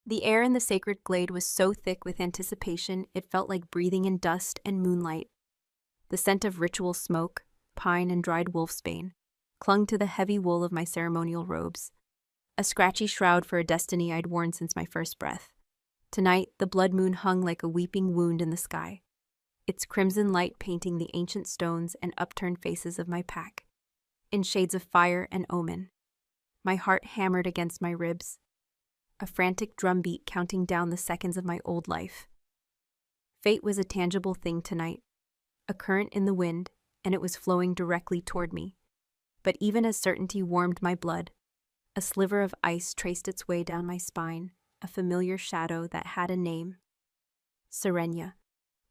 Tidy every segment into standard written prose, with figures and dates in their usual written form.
The air in the sacred glade was so thick with anticipation it felt like breathing in dust and moonlight. The scent of ritual smoke, pine and dried wolfsbane, clung to the heavy wool of my ceremonial robes, a scratchy shroud for a destiny I'd worn since my first breath. Tonight, the blood moon hung like a weeping wound in the sky, its crimson light painting the ancient stones and upturned faces of my pack, in shades of fire and omen. My heart hammered against my ribs, a frantic drumbeat counting down the seconds of my old life. Fate was a tangible thing tonight, a current in the wind, and it was flowing directly toward me. But even as certainty warmed my blood, a sliver of ice traced its way down my spine, a familiar shadow that had a name. Serenia.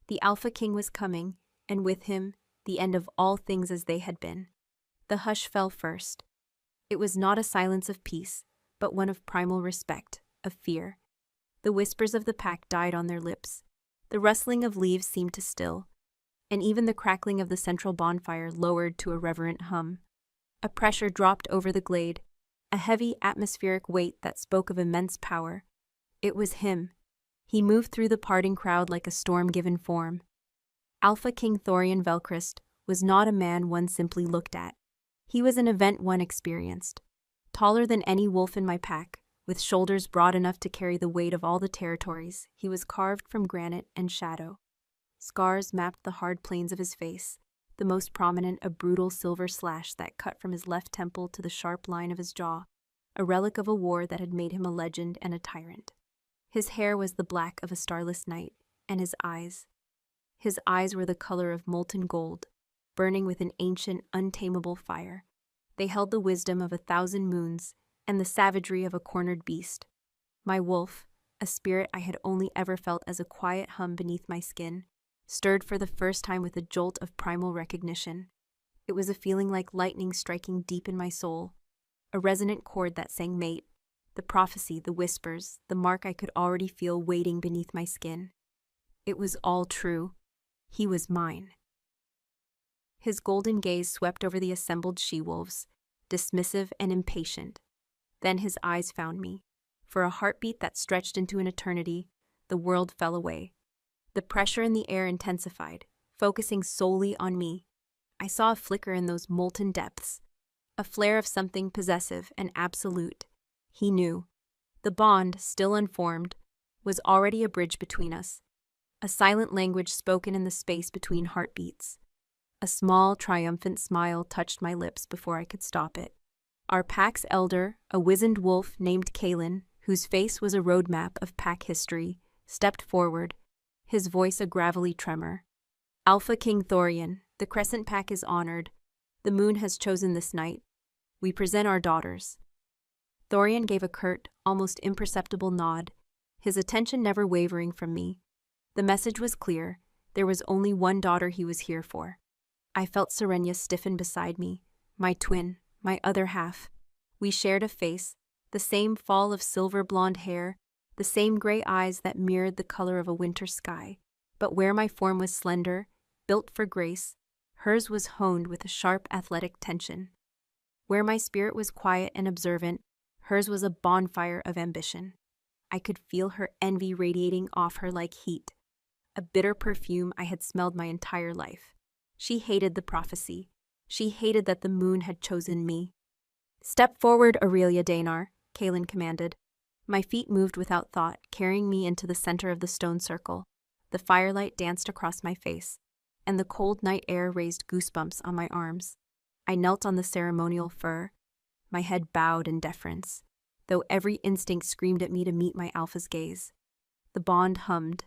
The Alpha King was coming, and with him, the end of all things as they had been. The hush fell first. It was not a silence of peace, but one of primal respect, of fear. The whispers of the pack died on their lips. The rustling of leaves seemed to still, and even the crackling of the central bonfire lowered to a reverent hum. A pressure dropped over the glade, a heavy atmospheric weight that spoke of immense power. It was him. He moved through the parting crowd like a storm given form. Alpha King Thorian Velchrist was not a man one simply looked at. He was an event one experienced. Taller than any wolf in my pack, with shoulders broad enough to carry the weight of all the territories, he was carved from granite and shadow. Scars mapped the hard planes of his face, the most prominent a brutal silver slash that cut from his left temple to the sharp line of his jaw, a relic of a war that had made him a legend and a tyrant. His hair was the black of a starless night, and his eyes were the color of molten gold, burning with an ancient, untamable fire. They held the wisdom of 1,000 moons and the savagery of a cornered beast. My wolf, a spirit I had only ever felt as a quiet hum beneath my skin, stirred for the first time with a jolt of primal recognition. It was a feeling like lightning striking deep in my soul, a resonant chord that sang mate, the prophecy, the whispers, the mark I could already feel waiting beneath my skin. It was all true. He was mine. His golden gaze swept over the assembled she-wolves, dismissive and impatient. Then his eyes found me. For a heartbeat that stretched into an eternity, the world fell away. The pressure in the air intensified, focusing solely on me. I saw a flicker in those molten depths, a flare of something possessive and absolute. He knew. The bond, still unformed, was already a bridge between us, a silent language spoken in the space between heartbeats. A small, triumphant smile touched my lips before I could stop it. Our pack's elder, a wizened wolf named Kalen, whose face was a roadmap of pack history, stepped forward, his voice a gravelly tremor. Alpha King Thorian, the Crescent Pack is honored. The moon has chosen this night. We present our daughters. Thorian gave a curt, almost imperceptible nod, his attention never wavering from me. The message was clear. There was only one daughter he was here for. I felt Serenia stiffen beside me, my twin, my other half. We shared a face, the same fall of silver blonde hair, the same gray eyes that mirrored the color of a winter sky. But where my form was slender, built for grace, hers was honed with a sharp athletic tension. Where my spirit was quiet and observant, hers was a bonfire of ambition. I could feel her envy radiating off her like heat, a bitter perfume I had smelled my entire life. She hated the prophecy. She hated that the moon had chosen me. "Step forward, Aurelia Danar," Kalen commanded. My feet moved without thought, carrying me into the center of the stone circle. The firelight danced across my face, and the cold night air raised goosebumps on my arms. I knelt on the ceremonial fur, my head bowed in deference, though every instinct screamed at me to meet my alpha's gaze. The bond hummed,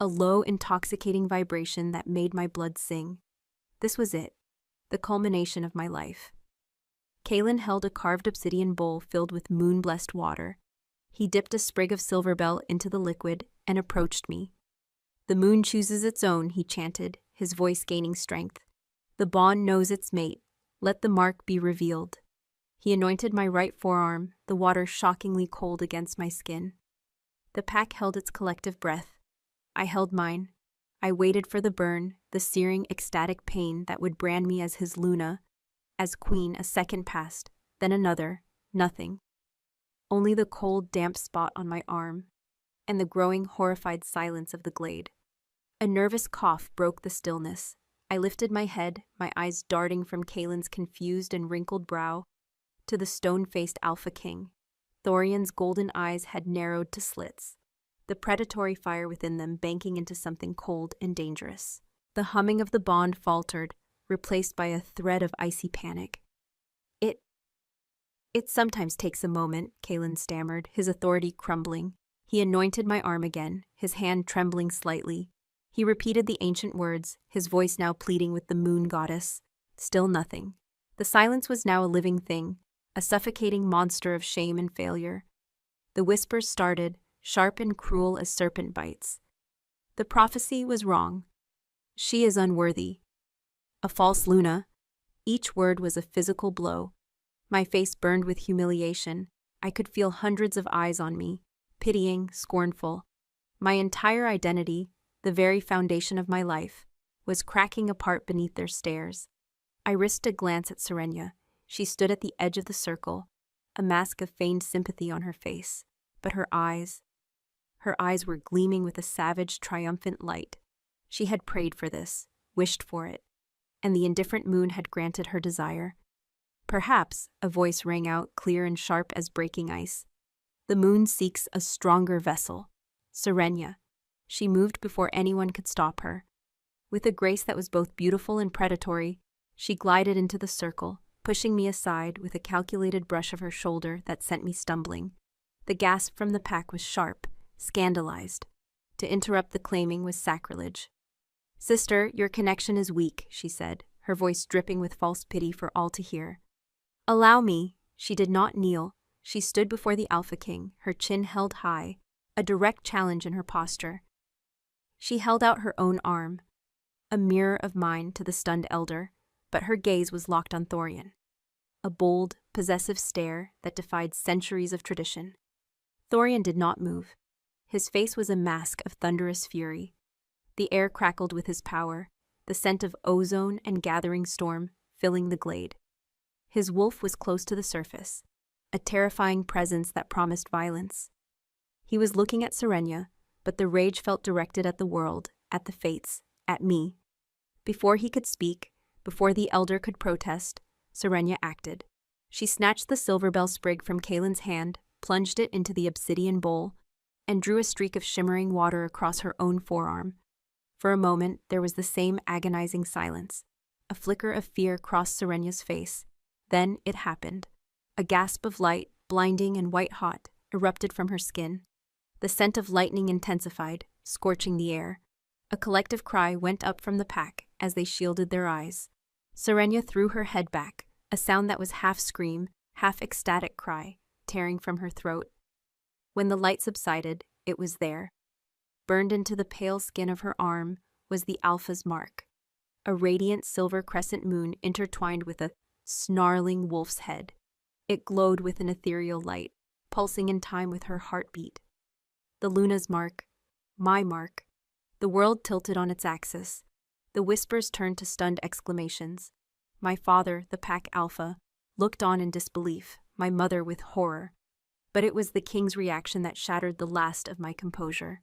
a low, intoxicating vibration that made my blood sing. This was it, the culmination of my life. Kalen held a carved obsidian bowl filled with moon-blessed water. He dipped a sprig of silver bell into the liquid and approached me. "The moon chooses its own," he chanted, his voice gaining strength. "The bond knows its mate. Let the mark be revealed." He anointed my right forearm, the water shockingly cold against my skin. The pack held its collective breath. I held mine. I waited for the burn, the searing, ecstatic pain that would brand me as his Luna. As queen, a second passed, then another, nothing. Only the cold, damp spot on my arm, and the growing, horrified silence of the glade. A nervous cough broke the stillness. I lifted my head, my eyes darting from Kaelin's confused and wrinkled brow to the stone-faced Alpha King. Thorian's golden eyes had narrowed to slits, the predatory fire within them banking into something cold and dangerous. The humming of the bond faltered, replaced by a thread of icy panic. It sometimes takes a moment, Kaelin stammered, his authority crumbling. He anointed my arm again, his hand trembling slightly. He repeated the ancient words, his voice now pleading with the moon goddess. Still nothing. The silence was now a living thing, a suffocating monster of shame and failure. The whispers started, sharp and cruel as serpent bites. The prophecy was wrong. She is unworthy. A false Luna. Each word was a physical blow. My face burned with humiliation. I could feel hundreds of eyes on me, pitying, scornful. My entire identity, the very foundation of my life, was cracking apart beneath their stares. I risked a glance at Serenia. She stood at the edge of the circle, a mask of feigned sympathy on her face, but her eyes were gleaming with a savage, triumphant light. She had prayed for this, wished for it, and the indifferent moon had granted her desire. Perhaps, a voice rang out, clear and sharp as breaking ice. The moon seeks a stronger vessel. Serenia. She moved before anyone could stop her. With a grace that was both beautiful and predatory, she glided into the circle, pushing me aside with a calculated brush of her shoulder that sent me stumbling. The gasp from the pack was sharp, scandalized. To interrupt the claiming was sacrilege. "Sister, your connection is weak," she said, her voice dripping with false pity for all to hear. "Allow me." She did not kneel. She stood before the Alpha King, her chin held high, a direct challenge in her posture. She held out her own arm, a mirror of mine to the stunned elder, but her gaze was locked on Thorian. A bold, possessive stare that defied centuries of tradition. Thorian did not move. His face was a mask of thunderous fury. The air crackled with his power, the scent of ozone and gathering storm filling the glade. His wolf was close to the surface, a terrifying presence that promised violence. He was looking at Serenia, but the rage felt directed at the world, at the fates, at me. Before he could speak, before the elder could protest, Serenia acted. She snatched the silver bell sprig from Kaelin's hand, plunged it into the obsidian bowl, and drew a streak of shimmering water across her own forearm. For a moment, there was the same agonizing silence. A flicker of fear crossed Serenia's face. Then it happened. A gasp of light, blinding and white-hot, erupted from her skin. The scent of lightning intensified, scorching the air. A collective cry went up from the pack as they shielded their eyes. Serenia threw her head back, a sound that was half scream, half ecstatic cry, tearing from her throat. When the light subsided, it was there. Burned into the pale skin of her arm was the Alpha's mark, a radiant silver crescent moon intertwined with a snarling wolf's head. It glowed with an ethereal light, pulsing in time with her heartbeat. The Luna's mark, my mark. The world tilted on its axis. The whispers turned to stunned exclamations. My father, the pack Alpha, looked on in disbelief, my mother with horror. But it was the king's reaction that shattered the last of my composure.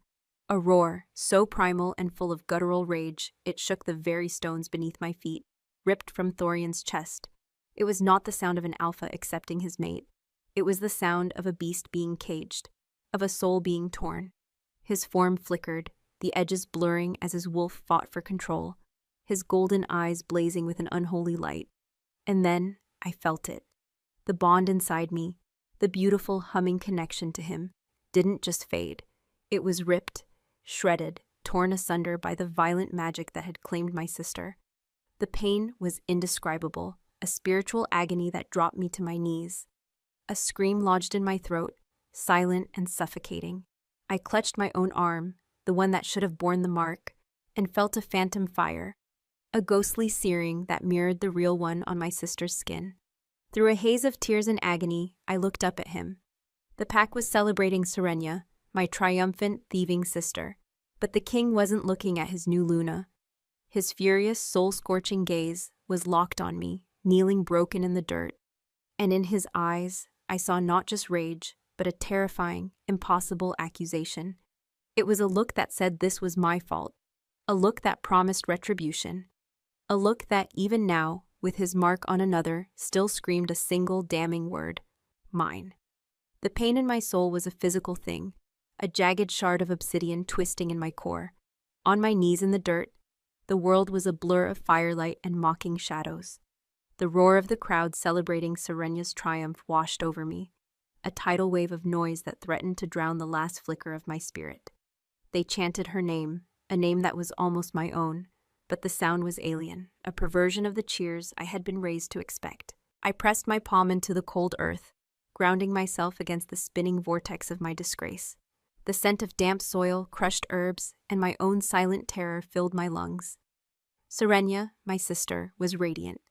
A roar, so primal and full of guttural rage, it shook the very stones beneath my feet, ripped from Thorian's chest. It was not the sound of an alpha accepting his mate. It was the sound of a beast being caged, of a soul being torn. His form flickered, the edges blurring as his wolf fought for control, his golden eyes blazing with an unholy light. And then I felt it. The bond inside me, the beautiful humming connection to him, didn't just fade. It was ripped, shredded, torn asunder by the violent magic that had claimed my sister. The pain was indescribable, a spiritual agony that dropped me to my knees. A scream lodged in my throat, silent and suffocating. I clutched my own arm, the one that should have borne the mark, and felt a phantom fire, a ghostly searing that mirrored the real one on my sister's skin. Through a haze of tears and agony, I looked up at him. The pack was celebrating Serenia, my triumphant, thieving sister. But the king wasn't looking at his new Luna. His furious, soul-scorching gaze was locked on me, kneeling broken in the dirt. And in his eyes, I saw not just rage, but a terrifying, impossible accusation. It was a look that said this was my fault, a look that promised retribution, a look that, even now, with his mark on another, still screamed a single damning word: mine. The pain in my soul was a physical thing, a jagged shard of obsidian twisting in my core. On my knees in the dirt, the world was a blur of firelight and mocking shadows. The roar of the crowd celebrating Serenya's triumph washed over me, a tidal wave of noise that threatened to drown the last flicker of my spirit. They chanted her name, a name that was almost my own, but the sound was alien, a perversion of the cheers I had been raised to expect. I pressed my palm into the cold earth, grounding myself against the spinning vortex of my disgrace. The scent of damp soil, crushed herbs, and my own silent terror filled my lungs. Serenya, my sister, was radiant.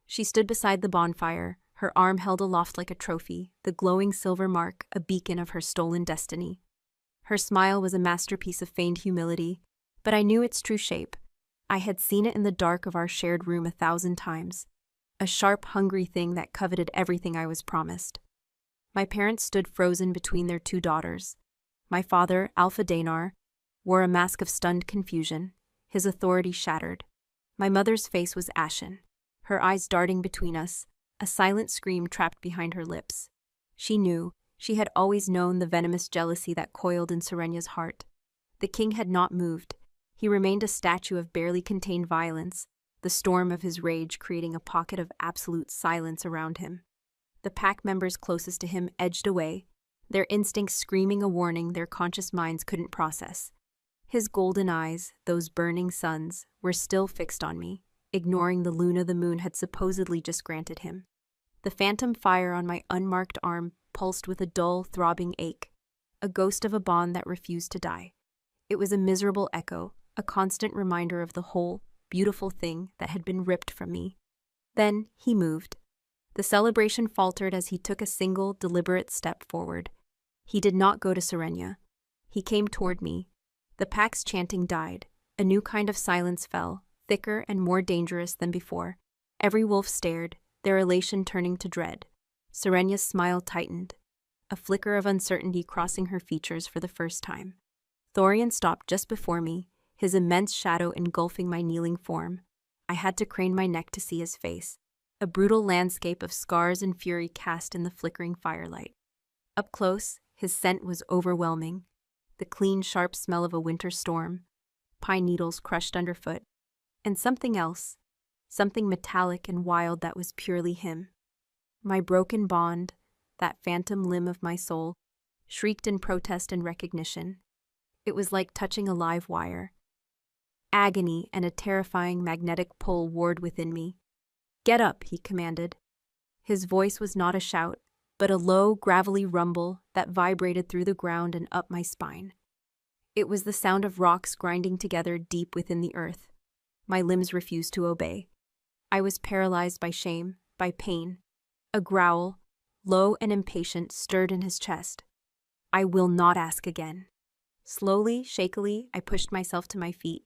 She stood beside the bonfire, her arm held aloft like a trophy, the glowing silver mark a beacon of her stolen destiny. Her smile was a masterpiece of feigned humility, but I knew its true shape. I had seen it in the dark of our shared room 1,000 times, a sharp, hungry thing that coveted everything I was promised. My parents stood frozen between their 2 daughters. My father, Alpha Danar, wore a mask of stunned confusion, his authority shattered. My mother's face was ashen, her eyes darting between us, a silent scream trapped behind her lips. She knew, she had always known the venomous jealousy that coiled in Serenya's heart. The king had not moved. He remained a statue of barely contained violence, the storm of his rage creating a pocket of absolute silence around him. The pack members closest to him edged away, their instincts screaming a warning their conscious minds couldn't process. His golden eyes, those burning suns, were still fixed on me, ignoring the luna the moon had supposedly just granted him. The phantom fire on my unmarked arm pulsed with a dull, throbbing ache, a ghost of a bond that refused to die. It was a miserable echo, a constant reminder of the whole, beautiful thing that had been ripped from me. Then he moved. The celebration faltered as he took a single, deliberate step forward. He did not go to Serenya. He came toward me. The pack's chanting died. A new kind of silence fell, thicker and more dangerous than before. Every wolf stared, their elation turning to dread. Serenya's smile tightened, a flicker of uncertainty crossing her features for the first time. Thorian stopped just before me, his immense shadow engulfing my kneeling form. I had to crane my neck to see his face, a brutal landscape of scars and fury cast in the flickering firelight. Up close, his scent was overwhelming, the clean, sharp smell of a winter storm, pine needles crushed underfoot, and something else, something metallic and wild that was purely him. My broken bond, that phantom limb of my soul, shrieked in protest and recognition. It was like touching a live wire. Agony and a terrifying magnetic pull warred within me. "Get up," he commanded. His voice was not a shout, but a low, gravelly rumble that vibrated through the ground and up my spine. It was the sound of rocks grinding together deep within the earth. My limbs refused to obey. I was paralyzed by shame, by pain. A growl, low and impatient, stirred in his chest. "I will not ask again." Slowly, shakily, I pushed myself to my feet.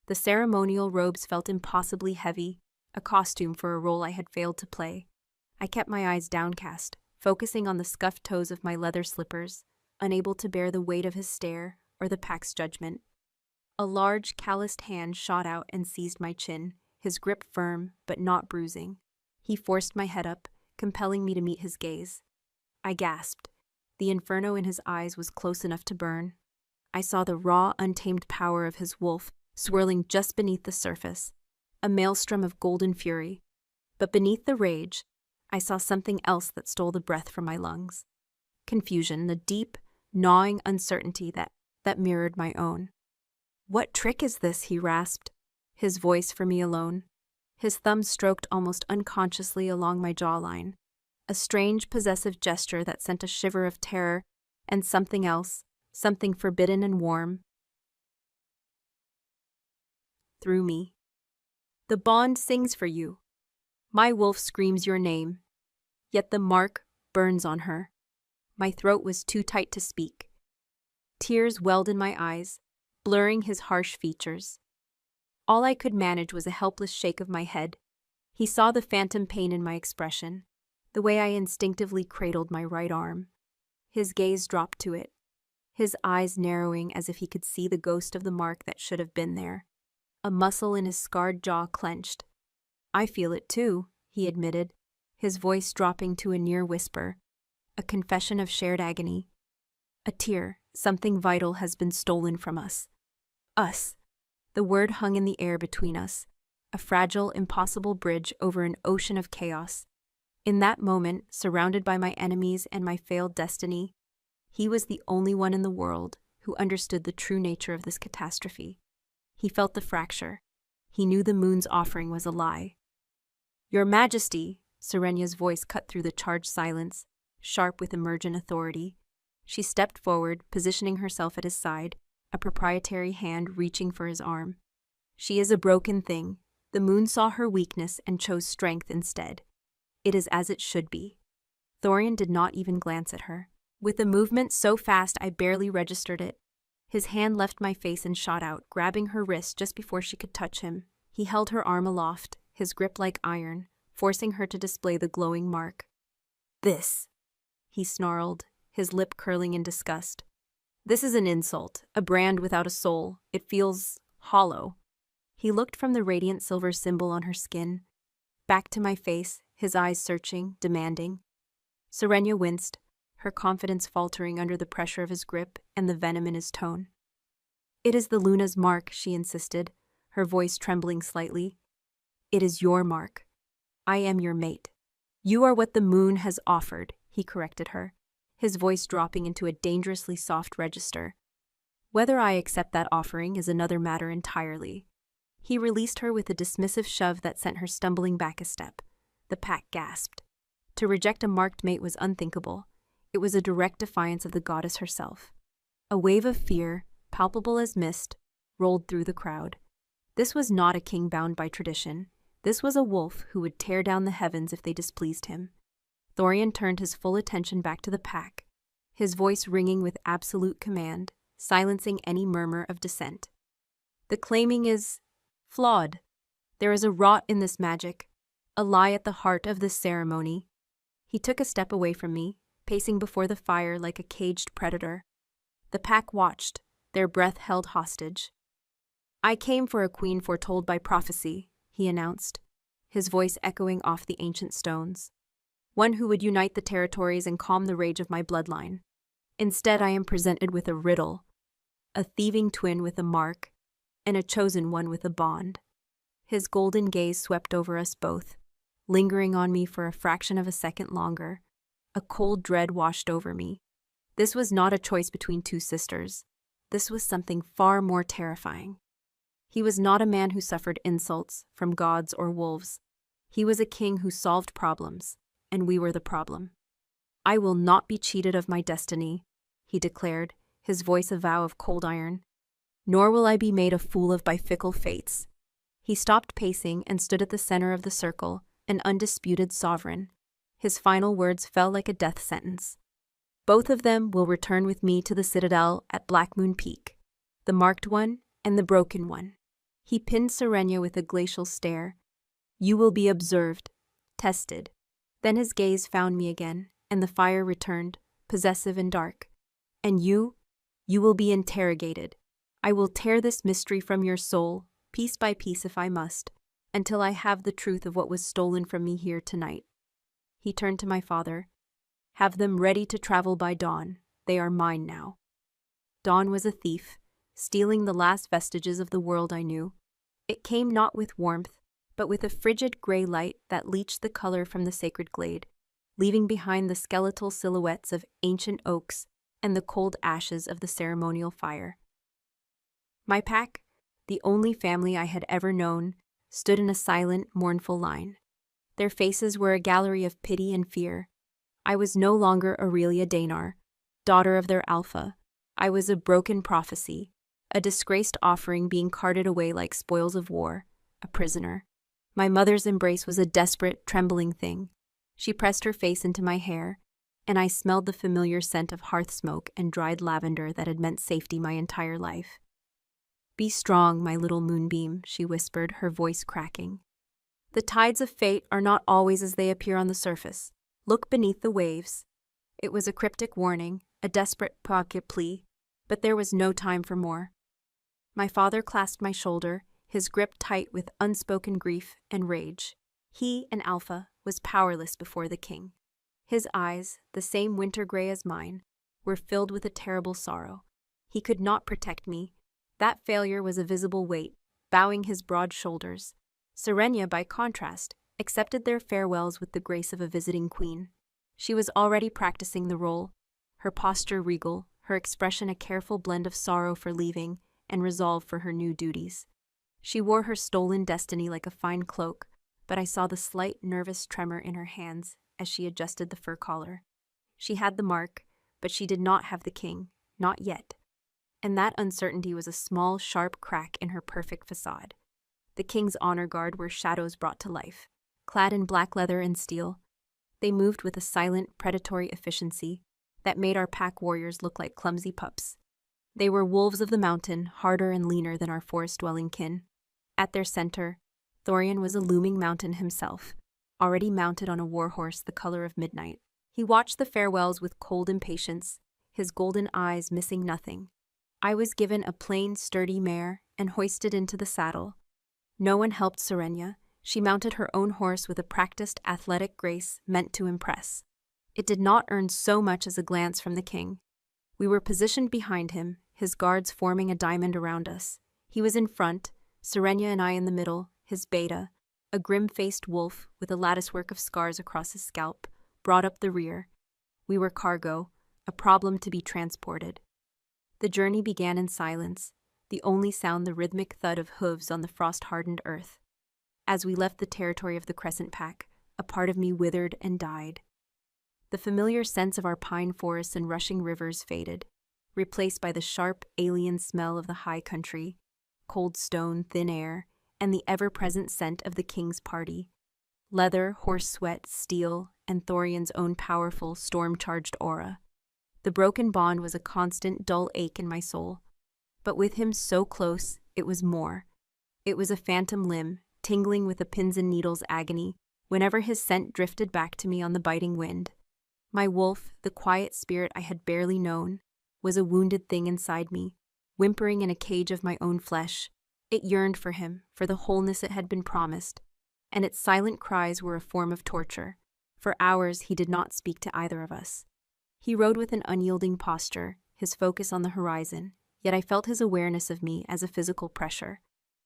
The ceremonial robes felt impossibly heavy, a costume for a role I had failed to play. I kept my eyes downcast, focusing on the scuffed toes of my leather slippers, unable to bear the weight of his stare or the pack's judgment. A large, calloused hand shot out and seized my chin, his grip firm but not bruising. He forced my head up, compelling me to meet his gaze. I gasped. The inferno in his eyes was close enough to burn. I saw the raw, untamed power of his wolf swirling just beneath the surface, a maelstrom of golden fury. But beneath the rage, I saw something else that stole the breath from my lungs. Confusion, the deep, gnawing uncertainty that mirrored my own. "What trick is this?" he rasped, his voice for me alone. His thumb stroked almost unconsciously along my jawline, a strange, possessive gesture that sent a shiver of terror and something else, something forbidden and warm, through me. "The bond sings for you. My wolf screams your name, yet the mark burns on her." My throat was too tight to speak. Tears welled in my eyes, blurring his harsh features. All I could manage was a helpless shake of my head. He saw the phantom pain in my expression, the way I instinctively cradled my right arm. His gaze dropped to it. his eyes narrowing as if he could see the ghost of the mark that should have been there. A muscle in his scarred jaw clenched. "I feel it too," he admitted, his voice dropping to a near whisper, a confession of shared agony. "A tear, something vital has been stolen from us." Us. The word hung in the air between us, a fragile, impossible bridge over an ocean of chaos. In that moment, surrounded by my enemies and my failed destiny, he was the only one in the world who understood the true nature of this catastrophe. He felt the fracture. He knew the moon's offering was a lie. "Your Majesty," Serenya's voice cut through the charged silence, sharp with emergent authority. She stepped forward, positioning herself at his side, a proprietary hand reaching for his arm. "She is a broken thing. The moon saw her weakness and chose strength instead. It is as it should be." Thorian did not even glance at her. With a movement so fast I barely registered it, his hand left my face and shot out, grabbing her wrist just before she could touch him. He held her arm aloft, his grip like iron, forcing her to display the glowing mark. "This," he snarled, his lip curling in disgust. "This is an insult, a brand without a soul. It feels hollow." He looked from the radiant silver symbol on her skin, back to my face, his eyes searching, demanding. Serenya winced, her confidence faltering under the pressure of his grip and the venom in his tone. "It is the Luna's mark," she insisted, her voice trembling slightly. "It is your mark. I am your mate." "You are what the moon has offered," he corrected her, his voice dropping into a dangerously soft register. "Whether I accept that offering is another matter entirely." He released her with a dismissive shove that sent her stumbling back a step. The pack gasped. To reject a marked mate was unthinkable. It was a direct defiance of the goddess herself. A wave of fear, palpable as mist, rolled through the crowd. This was not a king bound by tradition. This was a wolf who would tear down the heavens if they displeased him. Thorian turned his full attention back to the pack, his voice ringing with absolute command, silencing any murmur of dissent. "The claiming is flawed. There is a rot in this magic, a lie at the heart of this ceremony." He took a step away from me, pacing before the fire like a caged predator. The pack watched, their breath held hostage. "I came for a queen foretold by prophecy," he announced, his voice echoing off the ancient stones. "One who would unite the territories and calm the rage of my bloodline. Instead, I am presented with a riddle, a thieving twin with a mark, and a chosen one with a bond." His golden gaze swept over us both, lingering on me for a fraction of a second longer. A cold dread washed over me. This was not a choice between two sisters. This was something far more terrifying. He was not a man who suffered insults from gods or wolves. He was a king who solved problems, and we were the problem. "I will not be cheated of my destiny," he declared, his voice a vow of cold iron. "Nor will I be made a fool of by fickle fates." He stopped pacing and stood at the center of the circle, an undisputed sovereign. His final words fell like a death sentence. "Both of them will return with me to the citadel at Black Moon Peak, the marked one and the broken one." He pinned Serenya with a glacial stare. "You will be observed, tested." Then his gaze found me again, and the fire returned, possessive and dark. "And you will be interrogated. I will tear this mystery from your soul, piece by piece if I must, until I have the truth of what was stolen from me here tonight." He turned to my father. "Have them ready to travel by dawn. They are mine now." Dawn was a thief, stealing the last vestiges of the world I knew. It came not with warmth, but with a frigid gray light that leached the color from the sacred glade, leaving behind the skeletal silhouettes of ancient oaks and the cold ashes of the ceremonial fire. My pack, the only family I had ever known, stood in a silent, mournful line. Their faces were a gallery of pity and fear. I was no longer Aurelia Danar, daughter of their alpha. I was a broken prophecy, a disgraced offering being carted away like spoils of war, a prisoner. My mother's embrace was a desperate, trembling thing. She pressed her face into my hair, and I smelled the familiar scent of hearth smoke and dried lavender that had meant safety my entire life. "Be strong, my little moonbeam," she whispered, her voice cracking. "The tides of fate are not always as they appear on the surface. Look beneath the waves." It was a cryptic warning, a desperate poignant plea, But there was no time for more. My father clasped my shoulder, his grip tight with unspoken grief and rage. He, an alpha, was powerless before the king. His eyes, the same winter gray as mine, were filled with a terrible sorrow. He could not protect me. That failure was a visible weight, bowing his broad shoulders. Serenia, by contrast, accepted their farewells with the grace of a visiting queen. She was already practicing the role, her posture regal, her expression a careful blend of sorrow for leaving and resolve for her new duties. She wore her stolen destiny like a fine cloak, but I saw the slight nervous tremor in her hands as she adjusted the fur collar. She had the mark, but she did not have the king, not yet. And that uncertainty was a small, sharp crack in her perfect facade. The king's honor guard were shadows brought to life. Clad in black leather and steel, they moved with a silent, predatory efficiency that made our pack warriors look like clumsy pups. They were wolves of the mountain, harder and leaner than our forest-dwelling kin. At their center, Thorian was a looming mountain himself, already mounted on a warhorse the color of midnight. He watched the farewells with cold impatience, his golden eyes missing nothing. I was given a plain, sturdy mare and hoisted into the saddle. No one helped Serenia. She mounted her own horse with a practiced, athletic grace meant to impress. It did not earn so much as a glance from the king. We were positioned behind him, his guards forming a diamond around us. He was in front, Serenia and I in the middle, his beta, a grim-faced wolf with a latticework of scars across his scalp, brought up the rear. We were cargo, a problem to be transported. The journey began in silence, the only sound the rhythmic thud of hooves on the frost-hardened earth. As we left the territory of the Crescent Pack, a part of me withered and died. The familiar sense of our pine forests and rushing rivers faded, replaced by the sharp, alien smell of the high country, cold stone, thin air, and the ever-present scent of the king's party. Leather, horse sweat, steel, and Thorian's own powerful, storm-charged aura. The broken bond was a constant, dull ache in my soul. But with him so close, it was more. It was a phantom limb, tingling with a pins and needles agony, whenever his scent drifted back to me on the biting wind. My wolf, the quiet spirit I had barely known, was a wounded thing inside me, whimpering in a cage of my own flesh. It yearned for him, for the wholeness it had been promised, and its silent cries were a form of torture. For hours he did not speak to either of us. He rode with an unyielding posture, his focus on the horizon, yet I felt his awareness of me as a physical pressure.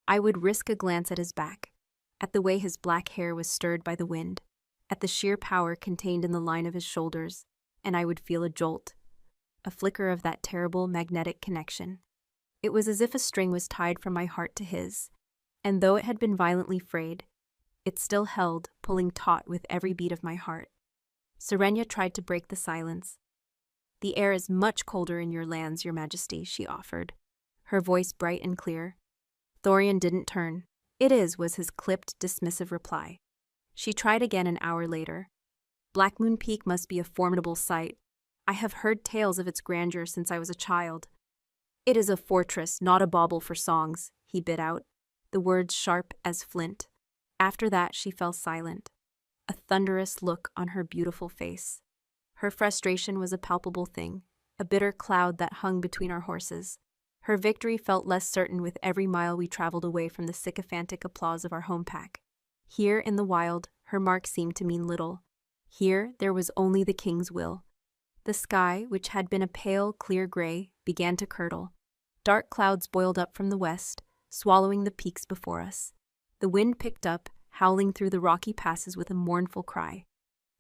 I would risk a glance at his back, at the way his black hair was stirred by the wind, at the sheer power contained in the line of his shoulders, and I would feel a jolt, a flicker of that terrible magnetic connection. It was as if a string was tied from my heart to his, and though it had been violently frayed, it still held, pulling taut with every beat of my heart. Serenia tried to break the silence. "The air is much colder in your lands, Your Majesty," she offered, her voice bright and clear. Thorian didn't turn. "It is," was his clipped, dismissive reply. She tried again an hour later. "Black Moon Peak must be a formidable sight. I have heard tales of its grandeur since I was a child." "It is a fortress, not a bauble for songs," he bit out, the words sharp as flint. After that she fell silent, a thunderous look on her beautiful face. Her frustration was a palpable thing, a bitter cloud that hung between our horses. Her victory felt less certain with every mile we traveled away from the sycophantic applause of our home pack. Here in the wild, her mark seemed to mean little. Here there was only the king's will. The sky, which had been a pale, clear gray, began to curdle. Dark clouds boiled up from the west, swallowing the peaks before us. The wind picked up, howling through the rocky passes with a mournful cry.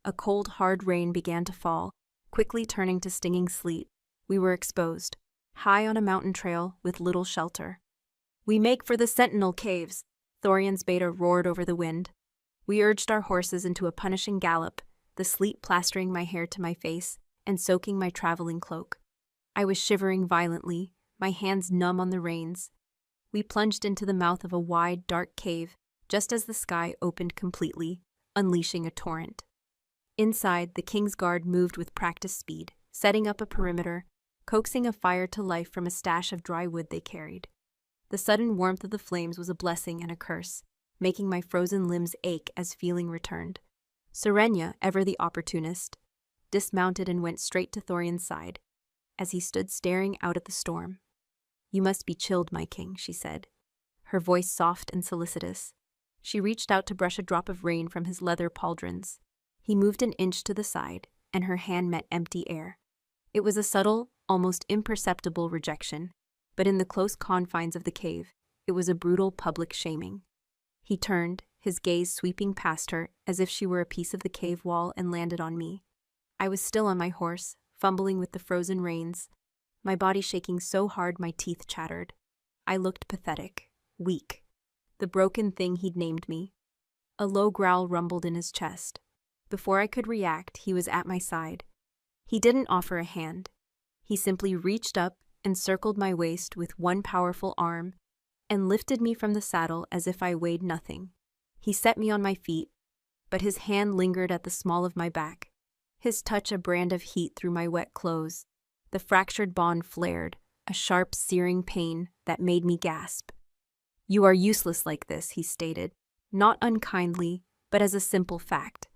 A cold, hard rain began to fall, quickly turning to stinging sleet. We were exposed, high on a mountain trail with little shelter. "We make for the Sentinel Caves," Thorian's beta roared over the wind. We urged our horses into a punishing gallop, the sleet plastering my hair to my face and soaking my traveling cloak. I was shivering violently, my hands numb on the reins. We plunged into the mouth of a wide, dark cave just as the sky opened completely, unleashing a torrent. Inside, the King's Guard moved with practiced speed, setting up a perimeter, coaxing a fire to life from a stash of dry wood they carried. The sudden warmth of the flames was a blessing and a curse, making my frozen limbs ache as feeling returned. Serenia, ever the opportunist, dismounted and went straight to Thorian's side. as he stood staring out at the storm. "You must be chilled, my king," she said, her voice soft and solicitous. She reached out to brush a drop of rain from his leather pauldrons. He moved an inch to the side, and her hand met empty air. It was a subtle, almost imperceptible rejection, but in the close confines of the cave, it was a brutal public shaming. He turned, his gaze sweeping past her as if she were a piece of the cave wall, and landed on me. I was still on my horse, fumbling with the frozen reins, my body shaking so hard my teeth chattered. I looked pathetic, weak, the broken thing he'd named me. A low growl rumbled in his chest. Before I could react, he was at my side. He didn't offer a hand. He simply reached up and circled my waist with one powerful arm and lifted me from the saddle as if I weighed nothing. He set me on my feet, but his hand lingered at the small of my back, his touch a brand of heat through my wet clothes. The fractured bond flared, a sharp, searing pain that made me gasp. "You are useless like this," he stated, not unkindly, but as a simple fact.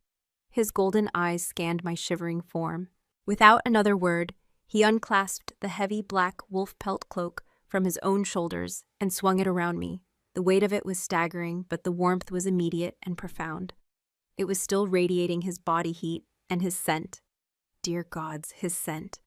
His golden eyes scanned my shivering form. Without another word, he unclasped the heavy black wolf pelt cloak from his own shoulders and swung it around me. The weight of it was staggering, but the warmth was immediate and profound. It was still radiating his body heat and his scent. Dear gods, his scent.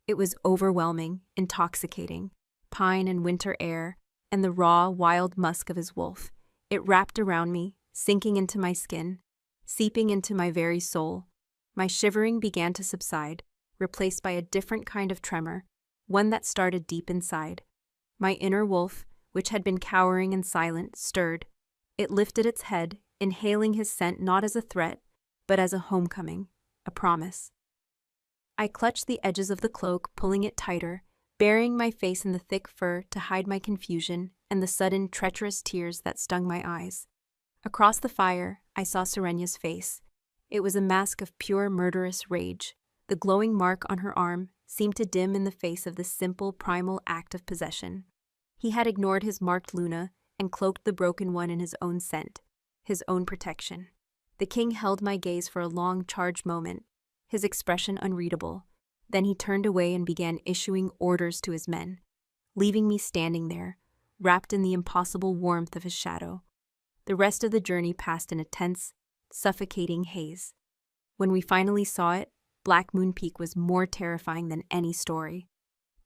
It was overwhelming, intoxicating. Pine and winter air, and the raw, wild musk of his wolf. It wrapped around me, sinking into my skin, seeping into my very soul. My shivering began to subside, replaced by a different kind of tremor, one that started deep inside. My inner wolf, which had been cowering and silent, stirred. It lifted its head, inhaling his scent not as a threat, but as a homecoming, a promise. I clutched the edges of the cloak, pulling it tighter, burying my face in the thick fur to hide my confusion and the sudden, treacherous tears that stung my eyes. Across the fire, I saw Serenya's face. It was a mask of pure, murderous rage. The glowing mark on her arm seemed to dim in the face of this simple, primal act of possession. He had ignored his marked Luna and cloaked the broken one in his own scent, his own protection. The king held my gaze for a long, charged moment, his expression unreadable. Then he turned away and began issuing orders to his men, leaving me standing there, wrapped in the impossible warmth of his shadow. The rest of the journey passed in a tense, suffocating haze. When we finally saw it, Black Moon Peak was more terrifying than any story.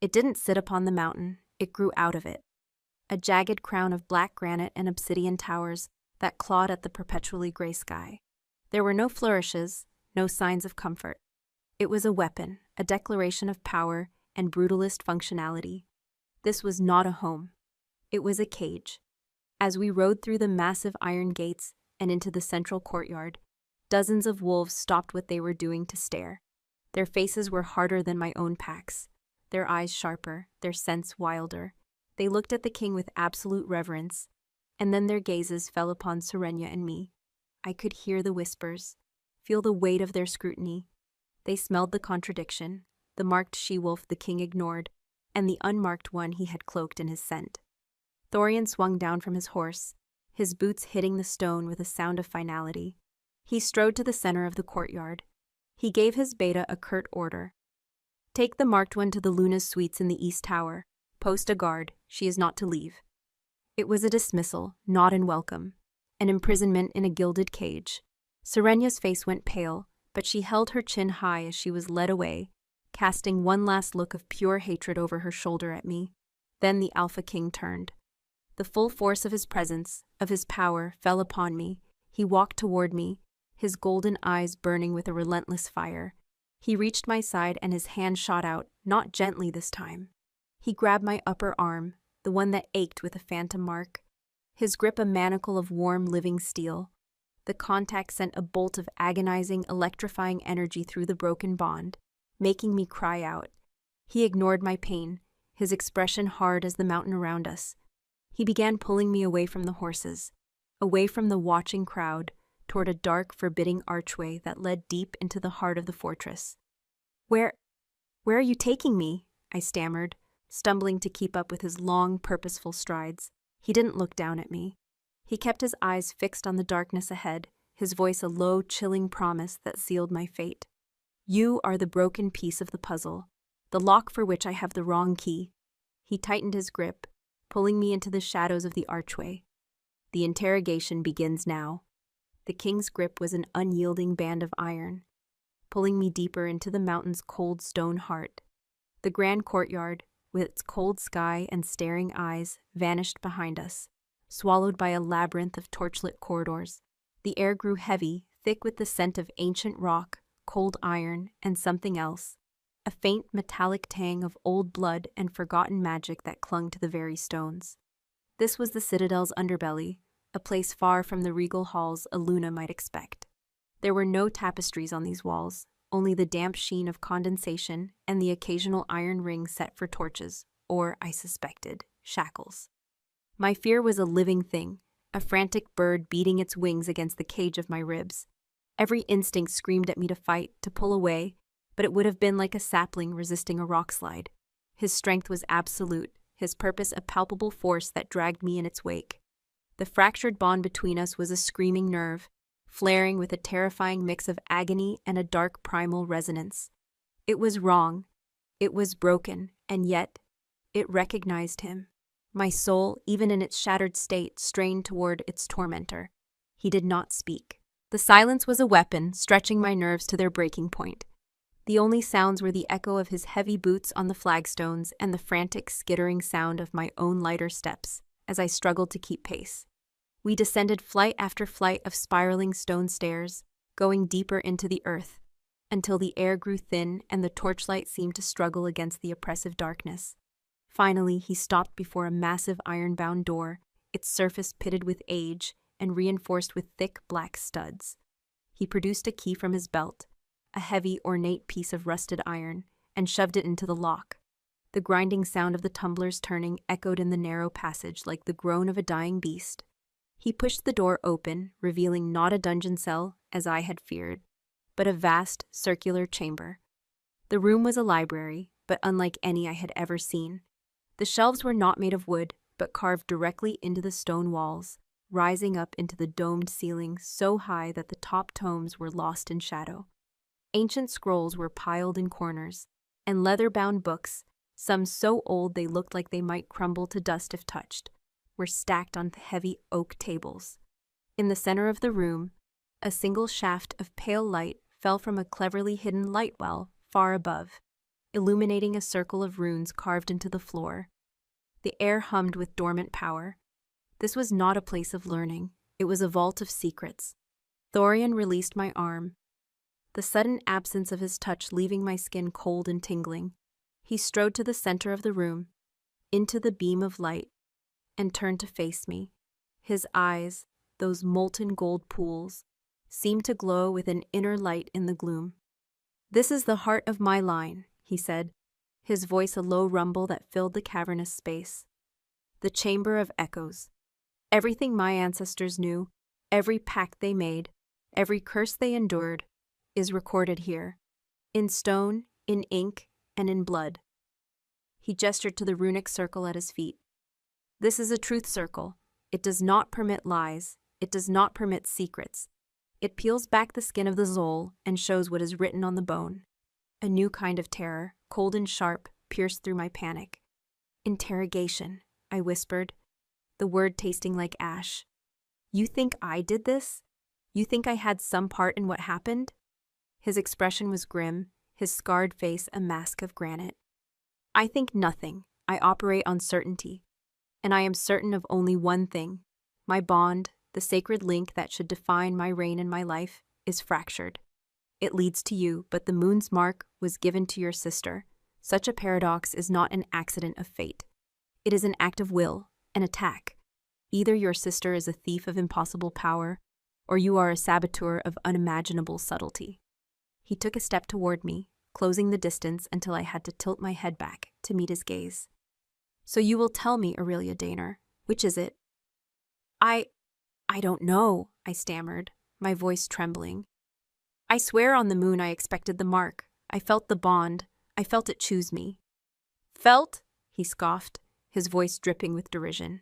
It didn't sit upon the mountain, it grew out of it. A jagged crown of black granite and obsidian towers that clawed at the perpetually gray sky. There were no flourishes, no signs of comfort. It was a weapon, a declaration of power and brutalist functionality. This was not a home. It was a cage. As we rode through the massive iron gates and into the central courtyard, dozens of wolves stopped what they were doing to stare. Their faces were harder than my own packs, their eyes sharper, their scents wilder. They looked at the king with absolute reverence, and then their gazes fell upon Serenya and me. I could hear the whispers, feel the weight of their scrutiny. They smelled the contradiction, the marked she-wolf the king ignored, and the unmarked one he had cloaked in his scent. Thorian swung down from his horse, his boots hitting the stone with a sound of finality. He strode to the center of the courtyard. He gave his beta a curt order. "Take the marked one to the Luna's suites in the East Tower. Post a guard. She is not to leave." It was a dismissal, not in welcome. An imprisonment in a gilded cage. Serenya's face went pale, but she held her chin high as she was led away, casting one last look of pure hatred over her shoulder at me. Then the Alpha King turned. The full force of his presence, of his power, fell upon me. He walked toward me, his golden eyes burning with a relentless fire. He reached my side and his hand shot out, not gently this time. He grabbed my upper arm, the one that ached with a phantom mark, his grip a manacle of warm, living steel. The contact sent a bolt of agonizing, electrifying energy through the broken bond, making me cry out. He ignored my pain, his expression hard as the mountain around us. He began pulling me away from the horses, away from the watching crowd, toward a dark, forbidding archway that led deep into the heart of the fortress. Where are you taking me?" I stammered, stumbling to keep up with his long, purposeful strides. He didn't look down at me. He kept his eyes fixed on the darkness ahead, his voice a low, chilling promise that sealed my fate. "You are the broken piece of the puzzle. The lock for which I have the wrong key. He tightened his grip, pulling me into the shadows of the archway. The interrogation begins now. The king's grip was an unyielding band of iron, pulling me deeper into the mountain's cold stone heart. The grand courtyard, with its cold sky and staring eyes, vanished behind us, swallowed by a labyrinth of torchlit corridors. The air grew heavy, thick with the scent of ancient rock, cold iron, and something else, a faint metallic tang of old blood and forgotten magic that clung to the very stones. This was the citadel's underbelly, a place far from the regal halls a Luna might expect. There were no tapestries on these walls, only the damp sheen of condensation and the occasional iron ring set for torches, or, I suspected, shackles. My fear was a living thing, a frantic bird beating its wings against the cage of my ribs. Every instinct screamed at me to fight, to pull away, but it would have been like a sapling resisting a rock slide. His strength was absolute, his purpose a palpable force that dragged me in its wake. The fractured bond between us was a screaming nerve, flaring with a terrifying mix of agony and a dark primal resonance. It was wrong, it was broken, and yet it recognized him. My soul, even in its shattered state, strained toward its tormentor. He did not speak. The silence was a weapon, stretching my nerves to their breaking point. The only sounds were the echo of his heavy boots on the flagstones and the frantic, skittering sound of my own lighter steps as I struggled to keep pace. We descended flight after flight of spiraling stone stairs, going deeper into the earth, until the air grew thin and the torchlight seemed to struggle against the oppressive darkness. Finally, he stopped before a massive iron-bound door, its surface pitted with age and reinforced with thick black studs. He produced a key from his belt, a heavy, ornate piece of rusted iron, and shoved it into the lock. The grinding sound of the tumblers turning echoed in the narrow passage like the groan of a dying beast. He pushed the door open, revealing not a dungeon cell, as I had feared, but a vast, circular chamber. The room was a library, but unlike any I had ever seen. The shelves were not made of wood, but carved directly into the stone walls, rising up into the domed ceiling so high that the top tomes were lost in shadow. Ancient scrolls were piled in corners, and leather-bound books, some so old they looked like they might crumble to dust if touched, were stacked on heavy oak tables. In the center of the room, a single shaft of pale light fell from a cleverly hidden light well far above, illuminating a circle of runes carved into the floor. The air hummed with dormant power. This was not a place of learning. It was a vault of secrets. Thorian released my arm, the sudden absence of his touch leaving my skin cold and tingling. He strode to the center of the room, into the beam of light, and turned to face me. His eyes, those molten gold pools, seemed to glow with an inner light in the gloom. "This is the heart of my line," he said, his voice a low rumble that filled the cavernous space. "The chamber of echoes. Everything my ancestors knew, every pact they made, every curse they endured, is recorded here, in stone, in ink, and in blood." He gestured to the runic circle at his feet. "This is a truth circle. It does not permit lies. It does not permit secrets. It peels back the skin of the Zol and shows what is written on the bone." A new kind of terror, cold and sharp, pierced through my panic. "Interrogation," I whispered, the word tasting like ash. "You think I did this? You think I had some part in what happened?" His expression was grim, his scarred face a mask of granite. "I think nothing. I operate on certainty. And I am certain of only one thing. My bond, the sacred link that should define my reign in my life, is fractured. It leads to you, but the moon's mark was given to your sister. Such a paradox is not an accident of fate. It is an act of will, an attack. Either your sister is a thief of impossible power, or you are a saboteur of unimaginable subtlety." He took a step toward me, closing the distance until I had to tilt my head back to meet his gaze. "So you will tell me, Aurelia Daner, which is it?" I don't know," I stammered, my voice trembling. "I swear on the moon I expected the mark. I felt the bond. I felt it choose me." "Felt?" he scoffed, his voice dripping with derision.